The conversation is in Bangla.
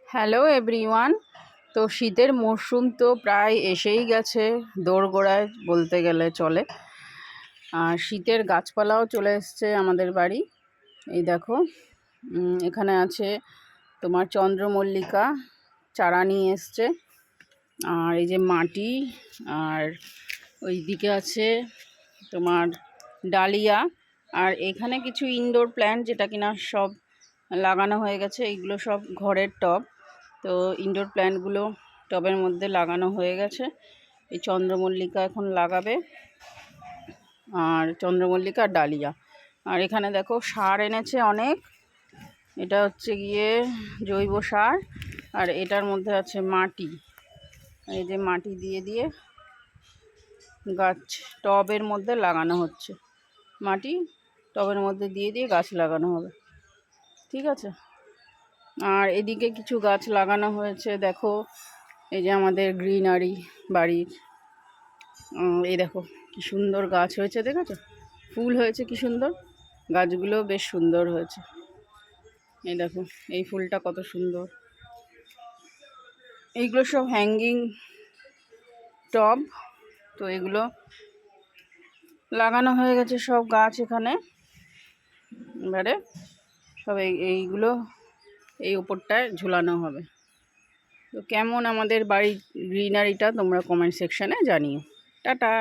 Hello everyone. তো শীতের মরশুম তো প্রায় এসেই গেছে, দোরগোড়ায় বলতে গেলে চলে। আর শীতের গাছপালাও চলে এসছে আমাদের বাড়ি। এই দেখো, এখানে আছে তোমার চন্দ্রমল্লিকা, চারা নিয়ে এসছে। আর এই যে মাটি, আর ওই দিকে আছে তোমার ডালিয়া। আর এখানে কিছু ইনডোর প্ল্যান্ট যেটা কিনা সব লাগানো হয়ে গেছে। এইগুলো সব ঘরের টব। তো ইনডোর প্ল্যান্টগুলো টবের মধ্যে লাগানো হয়ে গেছে। এই চন্দ্রমল্লিকা এখন লাগাবে, আর চন্দ্রমল্লিকা আর ডালিয়া। আর এখানে দেখো সার এনেছে অনেক। এটা হচ্ছে গিয়ে জৈব সার, আর এটার মধ্যে আছে মাটি। এই যে মাটি দিয়ে দিয়ে গাছ টবের মধ্যে লাগানো হচ্ছে। মাটি টবের মধ্যে দিয়ে দিয়ে গাছ লাগানো হবে, ঠিক আছে। আর এদিকে কিছু গাছ লাগানো হয়েছে, দেখো এই যে আমাদের গ্রিনারি বাড়ির। এই দেখো কি সুন্দর গাছ হয়েছে, দেখেছো? ফুল হয়েছে কি সুন্দর, গাছগুলো বেশ সুন্দর হয়েছে। এই দেখো এই ফুলটা কত সুন্দর। এইগুলো সব হ্যাঙ্গিং টব। তো এগুলো লাগানো হয়ে গেছে সব গাছ এখানে। এবারে সব এইগুলো এই উপরটায় ঝুলানো হবে। তো কেমন আমাদের বাড়ির গ্রিনারিটা তোমরা কমেন্ট সেকশানে জানিও। টাটা।